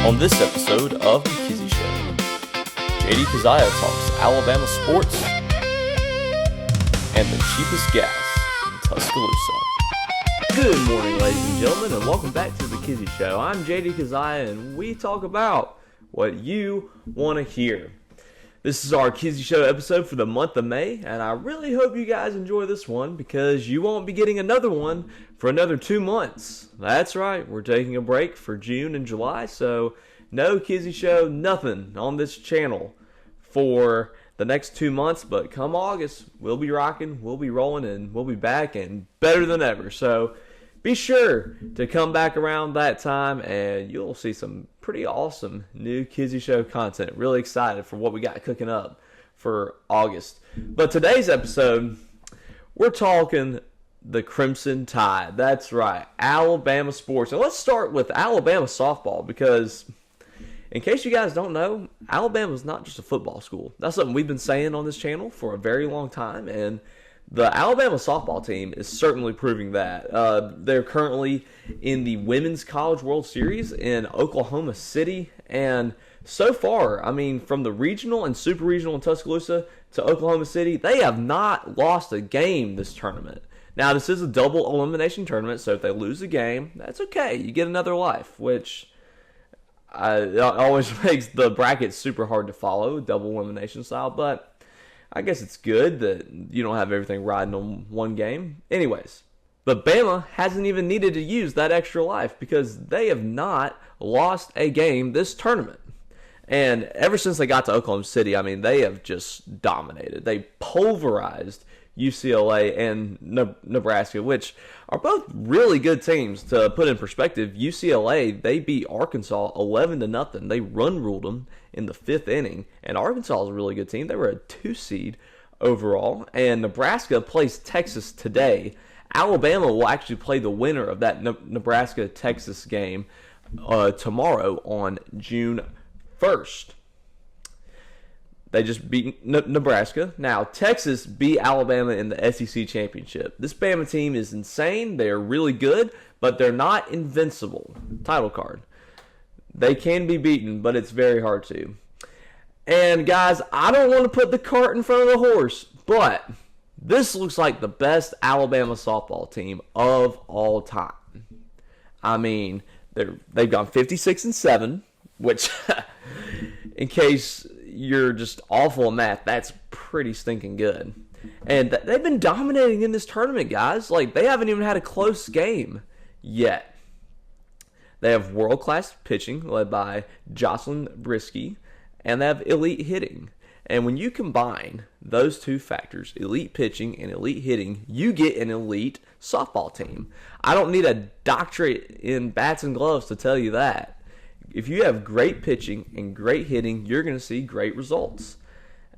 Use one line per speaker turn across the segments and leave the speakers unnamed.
On this episode of The Kizzy Show, JD Kizziah talks Alabama sports and the cheapest gas in Tuscaloosa.
Good morning, ladies and gentlemen, and welcome back to The Kizzy Show. I'm JD Kizziah, and we talk about what you want to hear. This is our Kizzy Show episode for the month of May, and I really hope you guys enjoy this one because you won't be getting another one for another 2 months. That's right, we're taking a break for June and July, so no Kizzy Show, nothing on this channel for the next 2 months, but come August, we'll be rocking, we'll be rolling, and we'll be back and better than ever. So be sure to come back around that time, and you'll see some pretty awesome new Kizzy Show content. Really excited for what we got cooking up for August. But today's episode, we're talking the Crimson Tide. That's right, Alabama sports. And let's start with Alabama softball because, in case you guys don't know, Alabama's not just a football school. That's something we've been saying on this channel for a very long time, and the Alabama softball team is certainly proving that. They're currently in the Women's College World Series in Oklahoma City, and so far, I mean, from the regional and super regional in Tuscaloosa to Oklahoma City, they have not lost a game this tournament. Now, this is a double elimination tournament, so if they lose a game, that's okay. You get another life, which it always makes the bracket super hard to follow, double elimination style, but I guess it's good that you don't have everything riding on one game. Anyways, but Bama hasn't even needed to use that extra life because they have not lost a game this tournament. And ever since they got to Oklahoma City, I mean, they have just dominated. They pulverized UCLA and Nebraska, which are both really good teams. To put in perspective, UCLA, they beat Arkansas 11-0. They run-ruled them in the 5th inning, and Arkansas is a really good team. They were a 2 seed overall, and Nebraska plays Texas today. Alabama will actually play the winner of that Nebraska-Texas game tomorrow on June 1st. They just beat Nebraska. Now, Texas beat Alabama in the SEC championship. This Bama team is insane. They're really good, but they're not invincible. Title card. They can be beaten, but it's very hard to. And, guys, I don't want to put the cart in front of the horse, but this looks like the best Alabama softball team of all time. I mean, they've gone 56-7, which, in case you're just awful at math, that's pretty stinking good. And they've been dominating in this tournament, guys. Like, they haven't even had a close game yet. They have world-class pitching led by Jocelyn Brisky, and they have elite hitting. And when you combine those two factors, elite pitching and elite hitting, you get an elite softball team. I don't need a doctorate in bats and gloves to tell you that. If you have great pitching and great hitting, you're going to see great results.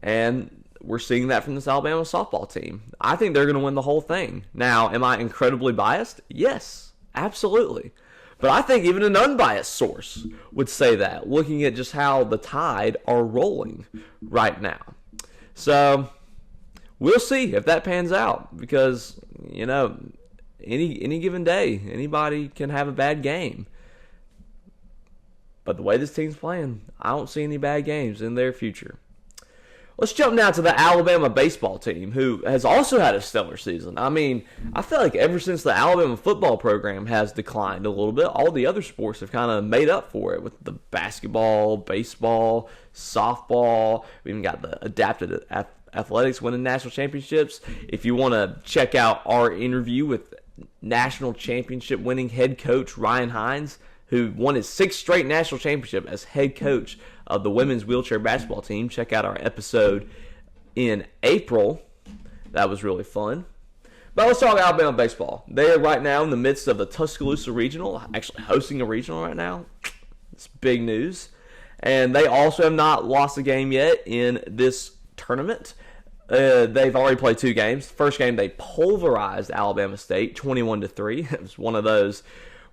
And we're seeing that from this Alabama softball team. I think they're going to win the whole thing. Now, am I incredibly biased? Yes, absolutely. But I think even an unbiased source would say that, looking at just how the Tide are rolling right now. So, we'll see if that pans out because, you know, any given day, anybody can have a bad game. But the way this team's playing, I don't see any bad games in their future. Let's jump now to the Alabama baseball team, who has also had a stellar season. I mean, I feel like ever since the Alabama football program has declined a little bit, all the other sports have kind of made up for it with the basketball, baseball, softball. We even got the adapted athletics winning national championships. If you want to check out our interview with national championship winning head coach Ryan Hines, who won his 6th straight national championship as head coach of the women's wheelchair basketball team. Check out our episode in April. That was really fun. But let's talk Alabama baseball. They are right now in the midst of the Tuscaloosa Regional, actually hosting a regional right now. It's big news. And they also have not lost a game yet in this tournament. They've already played 2 games. First game, they pulverized Alabama State 21-3. It was one of those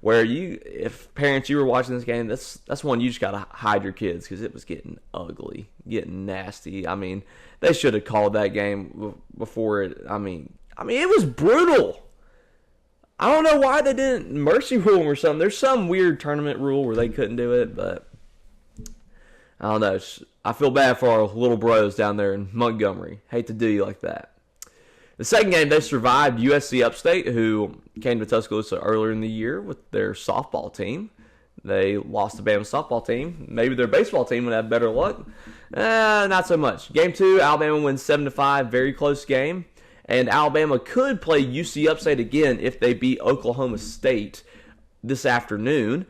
where if parents, you were watching this game, that's one you just got to hide your kids because it was getting ugly, getting nasty. I mean, they should have called that game before it. I mean, it was brutal. I don't know why they didn't mercy rule them or something. There's some weird tournament rule where they couldn't do it, but I don't know. I feel bad for our little bros down there in Montgomery. Hate to do you like that. The second game, they survived USC Upstate, who came to Tuscaloosa earlier in the year with their softball team. They lost the Bama softball team. Maybe their baseball team would have better luck. Not so much. Game 2, Alabama wins 7-5. Very close game. And Alabama could play UC Upstate again if they beat Oklahoma State this afternoon.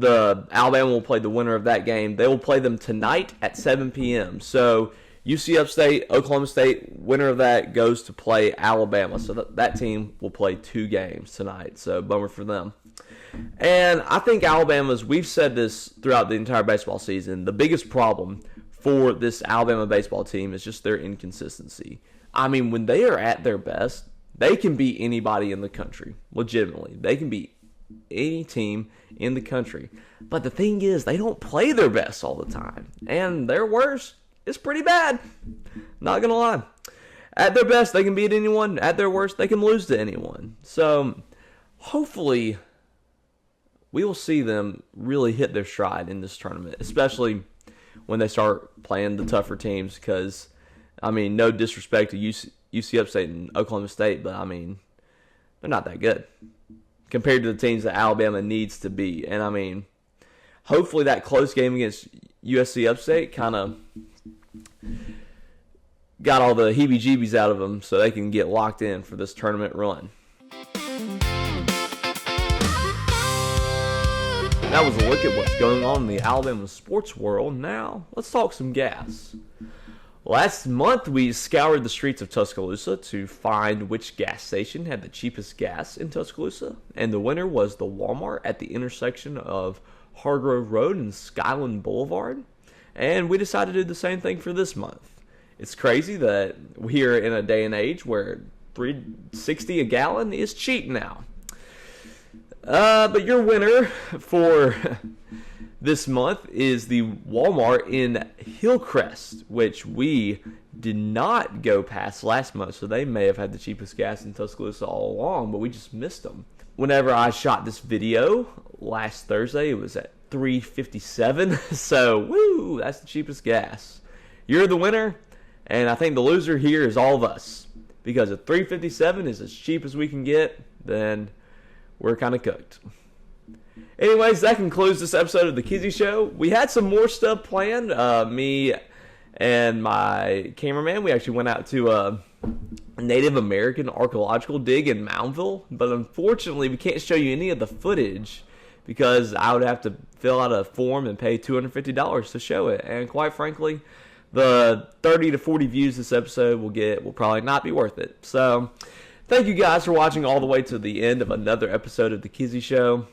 Alabama will play the winner of that game. They will play them tonight at 7 p.m. So UC Upstate, Oklahoma State, winner of that goes to play Alabama. So that team will play 2 games tonight. So bummer for them. And I think Alabama's, we've said this throughout the entire baseball season, the biggest problem for this Alabama baseball team is just their inconsistency. I mean, when they are at their best, they can beat anybody in the country, legitimately. They can beat any team in the country. But the thing is, they don't play their best all the time. And their worst is pretty bad. Not going to lie. At their best, they can beat anyone. At their worst, they can lose to anyone. So, hopefully, we will see them really hit their stride in this tournament, especially when they start playing the tougher teams because, I mean, no disrespect to UC Upstate and Oklahoma State, but, I mean, they're not that good compared to the teams that Alabama needs to be. And, I mean, hopefully that close game against USC Upstate kind of got all the heebie-jeebies out of them so they can get locked in for this tournament run. That was a look at what's going on in the Alabama sports world. Now, let's talk some gas. Last month, we scoured the streets of Tuscaloosa to find which gas station had the cheapest gas in Tuscaloosa, and the winner was the Walmart at the intersection of Hargrove Road and Skyland Boulevard, and we decided to do the same thing for this month. It's crazy that we're in a day and age where $3.60 a gallon is cheap now. But your winner for this month is the Walmart in Hillcrest, which we did not go past last month, so they may have had the cheapest gas in Tuscaloosa all along, but we just missed them. Whenever I shot this video last Thursday, it was at $3.57, so woo, that's the cheapest gas. You're the winner, and I think the loser here is all of us, because if $3.57 is as cheap as we can get, then we're kind of cooked. Anyways, that concludes this episode of the Kizzy Show. We had some more stuff planned. Me and my cameraman, we actually went out to a Native American archaeological dig in Moundville. But unfortunately, we can't show you any of the footage because I would have to fill out a form and pay $250 to show it. And quite frankly, the 30 to 40 views this episode will probably not be worth it. So, thank you guys for watching all the way to the end of another episode of the Kizzy Show.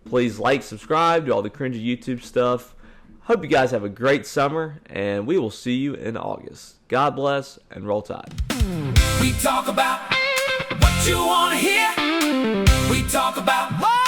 Please like, subscribe, do all the cringy YouTube stuff. Hope you guys have a great summer, and we will see you in August. God bless, and roll Tide.
We talk about what you want to hear. We talk about what